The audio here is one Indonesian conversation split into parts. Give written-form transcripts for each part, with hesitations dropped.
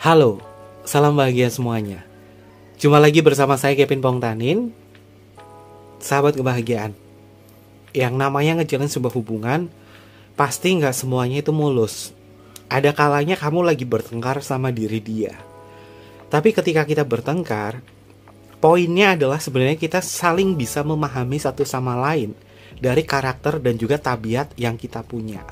Halo, salam bahagia semuanya. Jumpa lagi bersama saya Kevin Pongtanin, sahabat kebahagiaan. Yang namanya ngejalin sebuah hubungan, pasti nggak semuanya itu mulus. Ada kalanya kamu lagi bertengkar sama diri dia. Tapi ketika kita bertengkar, poinnya adalah sebenarnya kita saling bisa memahami satu sama lain dari karakter dan juga tabiat yang kita punya.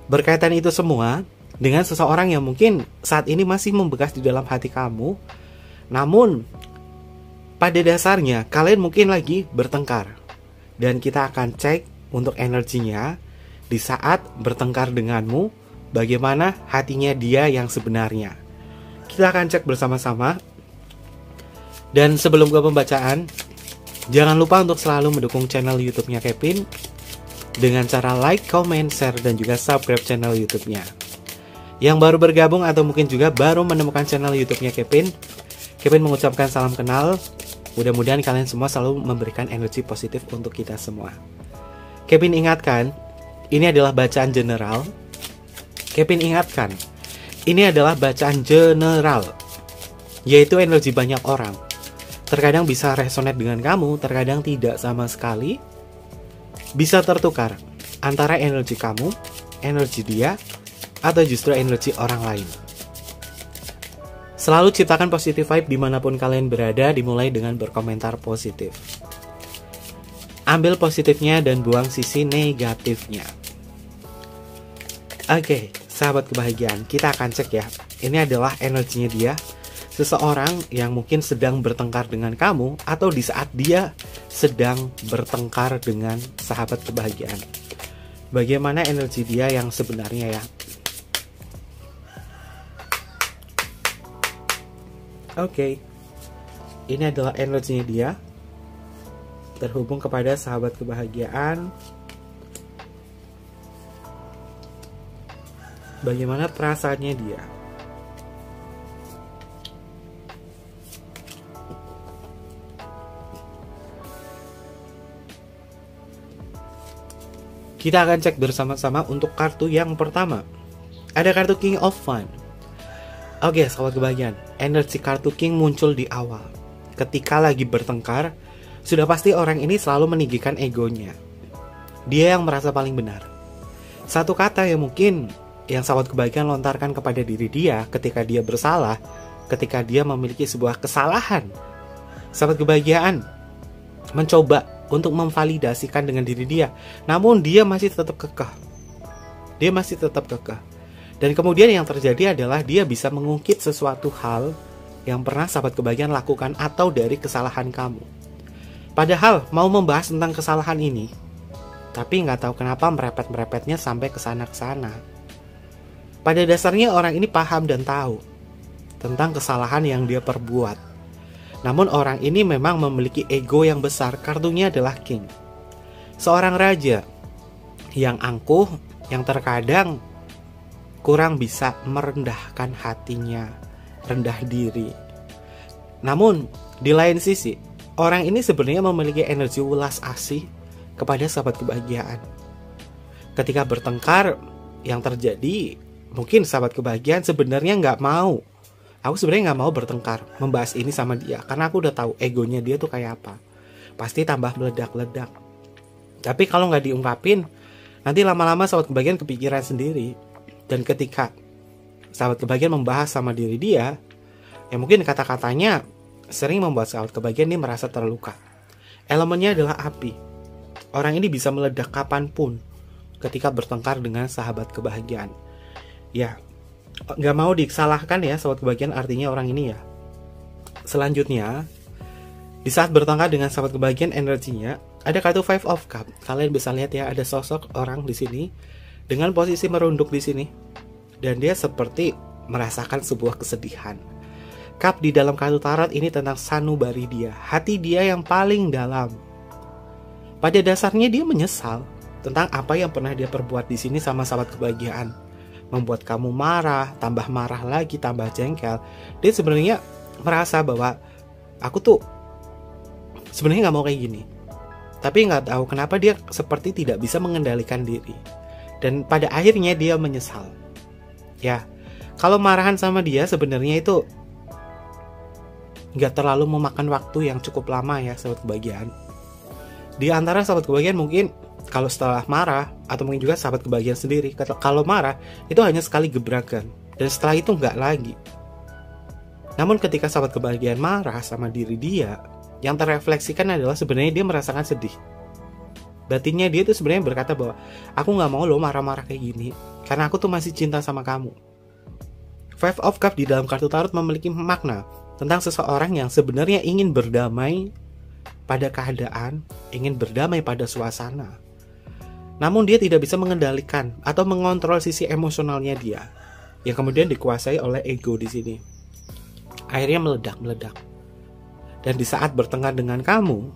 Berkaitan itu semua dengan seseorang yang mungkin saat ini masih membekas di dalam hati kamu, namun pada dasarnya kalian mungkin lagi bertengkar. Dan kita akan cek untuk energinya di saat bertengkar denganmu, bagaimana hatinya dia yang sebenarnya. Kita akan cek bersama-sama. Dan sebelum ke pembacaan, jangan lupa untuk selalu mendukung channel YouTube-nya Kevin dengan cara like, comment, share, dan juga subscribe channel YouTube-nya. Yang baru bergabung atau mungkin juga baru menemukan channel YouTube-nya Kevin mengucapkan salam kenal. Mudah-mudahan kalian semua selalu memberikan energi positif untuk kita semua. Kevin ingatkan, ini adalah bacaan general. Kevin ingatkan, ini adalah bacaan general, yaitu energi banyak orang. Terkadang bisa resonate dengan kamu, terkadang tidak sama sekali. Bisa tertukar antara energi kamu, energi dia, atau justru energi orang lain. Selalu ciptakan positive vibe dimanapun kalian berada, dimulai dengan berkomentar positif. Ambil positifnya dan buang sisi negatifnya. Oke, sahabat kebahagiaan, kita akan cek ya. Ini adalah energinya dia. Seseorang yang mungkin sedang bertengkar dengan kamu, atau di saat dia sedang bertengkar dengan sahabat kebahagiaan. Bagaimana energi dia yang sebenarnya ya? Oke, ini adalah energinya dia terhubung kepada sahabat kebahagiaan. Bagaimana perasaannya dia? Kita akan cek bersama-sama untuk kartu yang pertama. Ada kartu King of Fun. Oke, sahabat kebahagiaan, energi kartu King muncul di awal. Ketika lagi bertengkar, sudah pasti orang ini selalu meninggikan egonya. Dia yang merasa paling benar. Satu kata yang mungkin yang sahabat kebahagiaan lontarkan kepada diri dia ketika dia bersalah, ketika dia memiliki sebuah kesalahan. Sahabat kebahagiaan mencoba untuk memvalidasikan dengan diri dia, namun dia masih tetap kekeh. Dia masih tetap kekeh. Dan kemudian yang terjadi adalah dia bisa mengungkit sesuatu hal yang pernah sahabat kebahagiaan lakukan atau dari kesalahan kamu. Padahal mau membahas tentang kesalahan ini, tapi nggak tahu kenapa merepet-merepetnya sampai kesana-kesana. Pada dasarnya orang ini paham dan tahu tentang kesalahan yang dia perbuat. Namun orang ini memang memiliki ego yang besar. Kartunya adalah King. Seorang raja yang angkuh, yang terkadang kurang bisa merendahkan hatinya, rendah diri. Namun, di lain sisi, orang ini sebenarnya memiliki energi welas asih kepada sahabat kebahagiaan. Ketika bertengkar, yang terjadi, mungkin sahabat kebahagiaan sebenarnya nggak mau. Aku sebenarnya nggak mau bertengkar, membahas ini sama dia, karena aku udah tahu egonya dia tuh kayak apa. Pasti tambah meledak-ledak. Tapi kalau nggak diungkapin, nanti lama-lama sahabat kebahagiaan kepikiran sendiri. Dan ketika sahabat kebahagiaan membahas sama diri dia, ya mungkin kata-katanya sering membuat sahabat kebahagiaan ini merasa terluka. Elemennya adalah api. Orang ini bisa meledak kapanpun ketika bertengkar dengan sahabat kebahagiaan. Ya, gak mau disalahkan ya sahabat kebahagiaan, artinya orang ini ya. Selanjutnya, di saat bertengkar dengan sahabat kebahagiaan, energinya ada kartu Five of Cup. Kalian bisa lihat ya, ada sosok orang di sini dengan posisi merunduk di sini, dan dia seperti merasakan sebuah kesedihan. Cup di dalam kartu tarot ini tentang sanubari dia, hati dia yang paling dalam. Pada dasarnya dia menyesal tentang apa yang pernah dia perbuat di sini sama sahabat kebahagiaan, membuat kamu marah, tambah marah lagi, tambah jengkel. Dia sebenarnya merasa bahwa aku tuh sebenarnya nggak mau kayak gini, tapi nggak tahu kenapa dia seperti tidak bisa mengendalikan diri. Dan pada akhirnya dia menyesal. Ya, Kalau marahan sama dia sebenarnya itu nggak terlalu memakan waktu yang cukup lama ya sahabat kebahagiaan. Di antara sahabat kebahagiaan mungkin kalau setelah marah, atau mungkin juga sahabat kebahagiaan sendiri, kalau marah itu hanya sekali gebrakan dan setelah itu nggak lagi. Namun ketika sahabat kebahagiaan marah sama diri dia, yang terrefleksikan adalah sebenarnya dia merasakan sedih. Batinnya dia tuh sebenarnya berkata bahwa aku nggak mau lo marah-marah kayak gini karena aku tuh masih cinta sama kamu. Five of Cups di dalam kartu tarot memiliki makna tentang seseorang yang sebenarnya ingin berdamai pada keadaan, ingin berdamai pada suasana. Namun dia tidak bisa mengendalikan atau mengontrol sisi emosionalnya dia, yang kemudian dikuasai oleh ego di sini. Akhirnya meledak. Dan di saat bertengkar dengan kamu,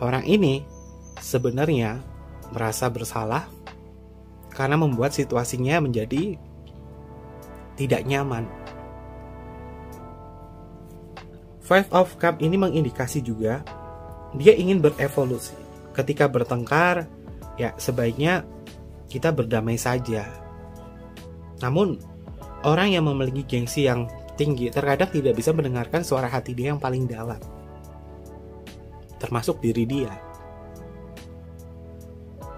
orang ini sebenarnya merasa bersalah karena membuat situasinya menjadi tidak nyaman. Five of Cups ini mengindikasi juga dia ingin berevolusi. Ketika bertengkar, ya sebaiknya kita berdamai saja. Namun, orang yang memiliki gengsi yang tinggi terkadang tidak bisa mendengarkan suara hati dia yang paling dalam, termasuk diri dia.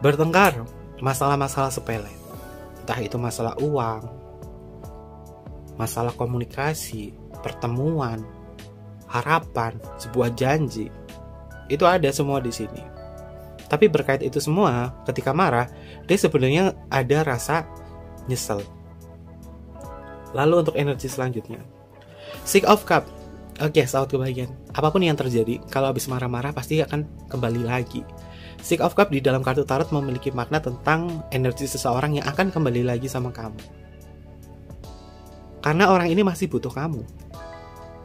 Bertengkar, masalah-masalah sepele, entah itu masalah uang, masalah komunikasi, pertemuan, harapan, sebuah janji, itu ada semua di sini. Tapi berkait itu semua, ketika marah, dia sebenarnya ada rasa nyesel. Lalu untuk energi selanjutnya, Six of Cups. Oke, sahabat kebahagiaan, apapun yang terjadi, kalau habis marah-marah pasti akan kembali lagi. Six of Cups di dalam kartu tarot memiliki makna tentang energi seseorang yang akan kembali lagi sama kamu. Karena orang ini masih butuh kamu.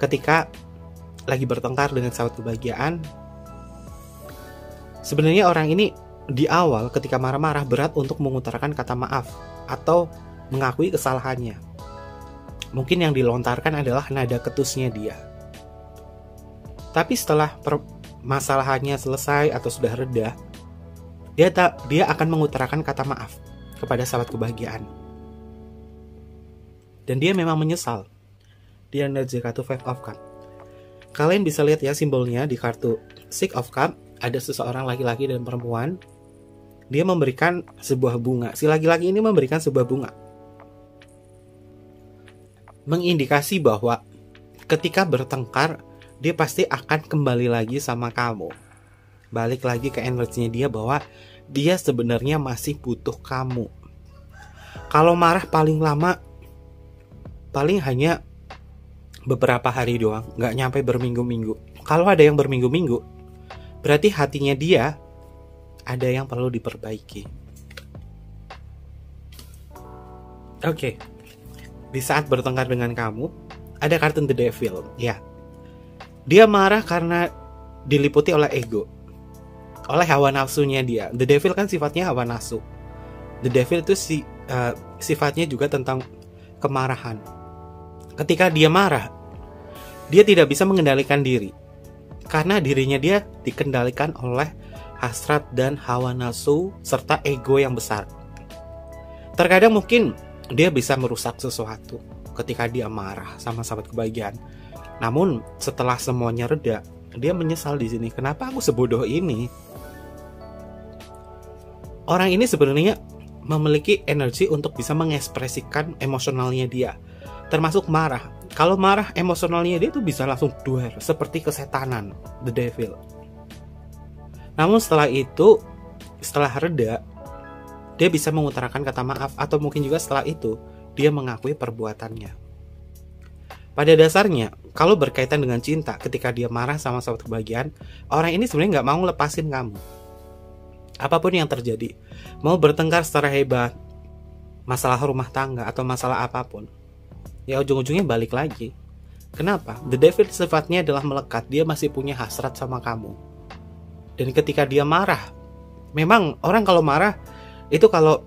Ketika lagi bertengkar dengan sahabat kebahagiaan, sebenarnya orang ini di awal ketika marah-marah berat untuk mengutarakan kata maaf atau mengakui kesalahannya. Mungkin yang dilontarkan adalah nada ketusnya dia. Tapi setelah permasalahannya selesai atau sudah reda, dia akan mengutarakan kata maaf kepada sahabat kebahagiaan. Dan dia memang menyesal. Di energi kartu Five of Cups, kalian bisa lihat ya simbolnya di kartu Six of Cups. Ada seseorang laki-laki dan perempuan. Dia memberikan sebuah bunga. Si laki-laki ini memberikan sebuah bunga, mengindikasi bahwa ketika bertengkar, dia pasti akan kembali lagi sama kamu. Balik lagi ke energinya dia bahwa dia sebenarnya masih butuh kamu. Kalau marah paling lama paling hanya beberapa hari doang, nggak nyampe berminggu-minggu. Kalau ada yang berminggu-minggu, berarti hatinya dia ada yang perlu diperbaiki. Oke. Di saat bertengkar dengan kamu, ada kartu The Devil. Ya, dia marah karena diliputi oleh ego, oleh hawa nafsunya dia. The Devil kan sifatnya hawa nafsu. The Devil itu sifatnya juga tentang kemarahan. Ketika dia marah, dia tidak bisa mengendalikan diri, karena dirinya dia dikendalikan oleh hasrat dan hawa nafsu serta ego yang besar. Terkadang mungkin dia bisa merusak sesuatu ketika dia marah sama sahabat kebahagiaan. Namun setelah semuanya reda, dia menyesal di sini. Kenapa aku sebodoh ini? Orang ini sebenarnya memiliki energi untuk bisa mengekspresikan emosionalnya dia, termasuk marah. Kalau marah, emosionalnya dia tuh bisa langsung duel, seperti kesetanan, the devil. Namun setelah itu, setelah reda, dia bisa mengutarakan kata maaf, atau mungkin juga setelah itu, dia mengakui perbuatannya. Pada dasarnya, kalau berkaitan dengan cinta, ketika dia marah sama sahabat kebahagiaan, orang ini sebenarnya nggak mau lepasin kamu. Apapun yang terjadi, mau bertengkar secara hebat, masalah rumah tangga, atau masalah apapun, ya ujung-ujungnya balik lagi. Kenapa? The Devil sifatnya adalah melekat, dia masih punya hasrat sama kamu. Dan ketika dia marah, memang orang kalau marah, itu kalau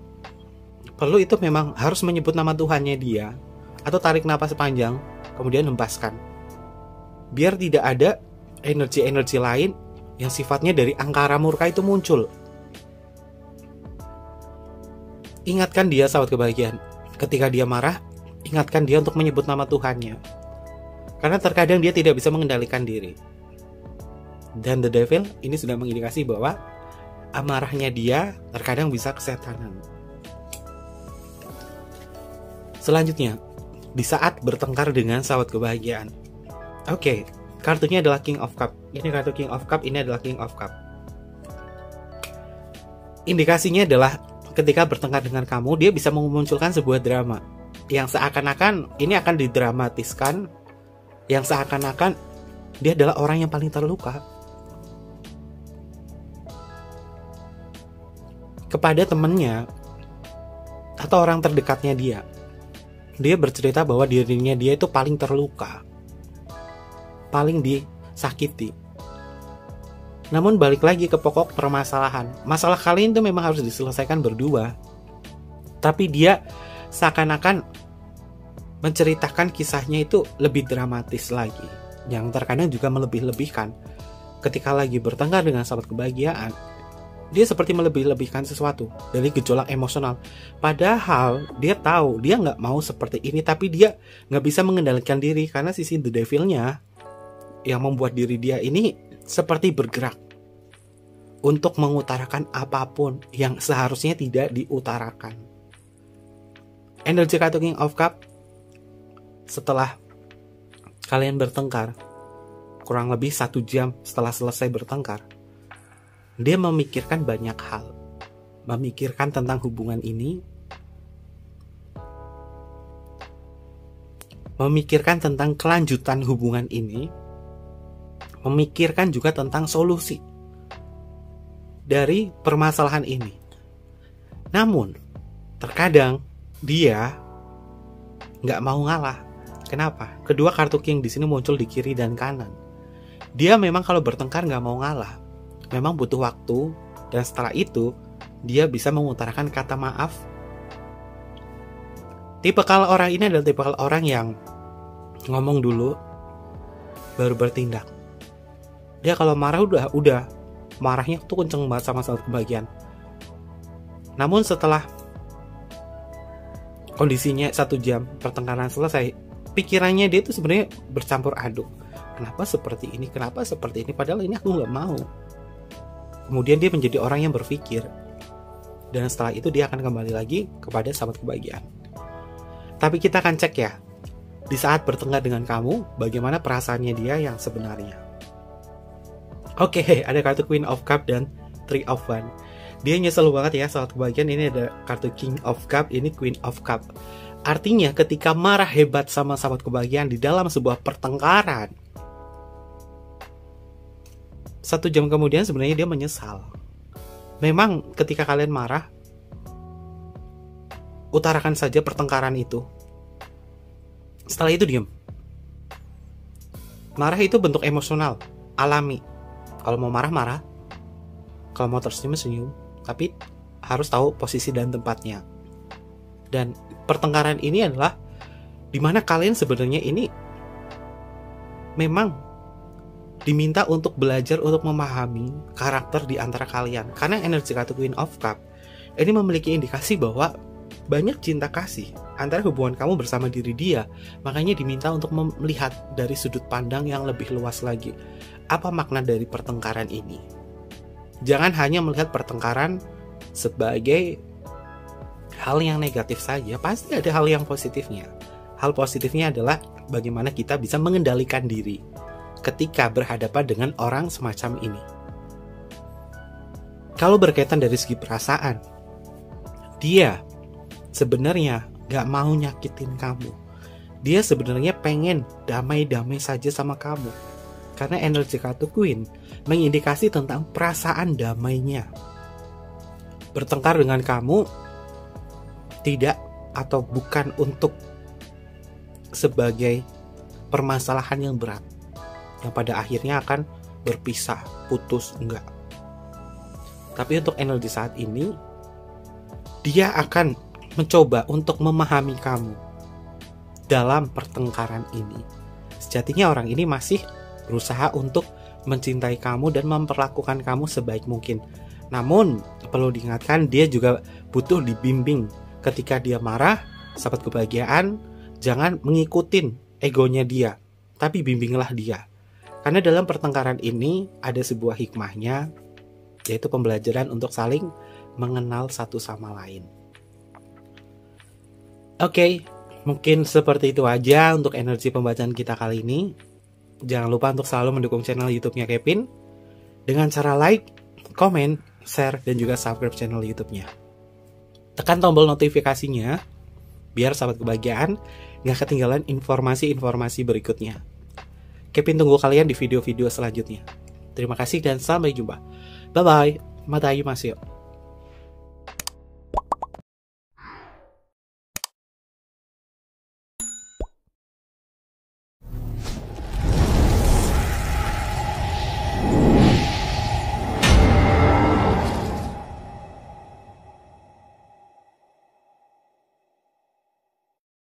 perlu itu memang harus menyebut nama Tuhannya dia, atau tarik napas panjang, kemudian hempaskan. Biar tidak ada energi-energi lain yang sifatnya dari angkara murka itu muncul. Ingatkan dia sahabat kebahagiaan, ketika dia marah, ingatkan dia untuk menyebut nama Tuhannya. Karena terkadang dia tidak bisa mengendalikan diri. Dan the devil ini sudah mengindikasi bahwa amarahnya dia terkadang bisa kesetanan. Selanjutnya, di saat bertengkar dengan sahabat kebahagiaan. Oke, kartunya adalah King of Cup. Ini kartu King of Cup, ini adalah King of Cup. Indikasinya adalah ketika bertengkar dengan kamu, dia bisa memunculkan sebuah drama yang seakan-akan ini akan didramatiskan, yang seakan-akan dia adalah orang yang paling terluka. Kepada temannya atau orang terdekatnya dia bercerita bahwa dirinya dia itu paling terluka, paling disakiti. Namun balik lagi ke pokok permasalahan. Masalah kalian itu memang harus diselesaikan berdua. Tapi dia seakan-akan menceritakan kisahnya itu lebih dramatis lagi, yang terkadang juga melebih-lebihkan. Ketika lagi bertengkar dengan sahabat kebahagiaan, dia seperti melebih-lebihkan sesuatu dari gejolak emosional. Padahal dia tahu dia nggak mau seperti ini, tapi dia nggak bisa mengendalikan diri karena sisi the devil-nya yang membuat diri dia ini seperti bergerak untuk mengutarakan apapun yang seharusnya tidak diutarakan. Energi kartu King of Cup, setelah kalian bertengkar, kurang lebih 1 jam setelah selesai bertengkar, dia memikirkan banyak hal. Memikirkan tentang hubungan ini, memikirkan tentang kelanjutan hubungan ini, memikirkan juga tentang solusi dari permasalahan ini. Namun, terkadang dia nggak mau ngalah. Kenapa? Kedua kartu King di sini muncul di kiri dan kanan. Dia memang kalau bertengkar nggak mau ngalah. Memang butuh waktu, dan setelah itu dia bisa mengutarakan kata maaf. Tipikal orang ini adalah tipikal orang yang ngomong dulu, baru bertindak. Dia kalau marah udah marahnya tuh kenceng banget sama sahabat kebahagiaan. Namun setelah kondisinya 1 jam pertengkaran selesai, pikirannya dia tuh sebenarnya bercampur aduk. Kenapa seperti ini? Kenapa seperti ini? Padahal ini aku nggak mau. Kemudian dia menjadi orang yang berpikir, dan setelah itu dia akan kembali lagi kepada sahabat kebahagiaan. Tapi kita akan cek ya, di saat bertengkar dengan kamu, bagaimana perasaannya dia yang sebenarnya. Oke, ada kartu Queen of Cup dan Three of Wands. Dia nyesel banget ya sahabat kebahagiaan. Ini ada kartu King of Cup, ini Queen of Cup. Artinya ketika marah hebat sama sahabat kebahagiaan di dalam sebuah pertengkaran, 1 jam kemudian sebenarnya dia menyesal. Memang ketika kalian marah, utarakan saja pertengkaran itu. Setelah itu diam. Marah itu bentuk emosional, alami. Kalau mau marah-marah, kalau mau tersenyum-senyum, tapi harus tahu posisi dan tempatnya. Dan pertengkaran ini adalah dimana kalian sebenarnya ini memang diminta untuk belajar untuk memahami karakter di antara kalian. Karena energi kartu Queen of Cup ini memiliki indikasi bahwa banyak cinta kasih antara hubungan kamu bersama diri dia. Makanya diminta untuk melihat dari sudut pandang yang lebih luas lagi. Apa makna dari pertengkaran ini? Jangan hanya melihat pertengkaran sebagai hal yang negatif saja. Pasti ada hal yang positifnya. Hal positifnya adalah bagaimana kita bisa mengendalikan diri ketika berhadapan dengan orang semacam ini. Kalau berkaitan dari segi perasaan, dia sebenarnya gak mau nyakitin kamu. Dia sebenarnya pengen damai-damai saja sama kamu. Karena energi kartu Queen mengindikasi tentang perasaan damainya. Bertengkar dengan kamu tidak atau bukan untuk sebagai permasalahan yang berat, yang pada akhirnya akan berpisah, putus, enggak. Tapi untuk energi saat ini, dia akan mencoba untuk memahami kamu dalam pertengkaran ini. Sejatinya orang ini masih berusaha untuk mencintai kamu dan memperlakukan kamu sebaik mungkin. Namun, perlu diingatkan dia juga butuh dibimbing. Ketika dia marah, sahabat kebahagiaan, Jangan ngikutin egonya dia, tapi bimbinglah dia. Karena dalam pertengkaran ini ada sebuah hikmahnya, yaitu pembelajaran untuk saling mengenal satu sama lain. Oke, mungkin seperti itu aja untuk energi pembacaan kita kali ini. Jangan lupa untuk selalu mendukung channel YouTube-nya Kevin dengan cara like, komen, share, dan juga subscribe channel YouTube-nya. Tekan tombol notifikasinya biar sahabat kebahagiaan gak ketinggalan informasi-informasi berikutnya. Kevin tunggu kalian di video-video selanjutnya. Terima kasih dan sampai jumpa. Bye-bye. Matayu Masyo.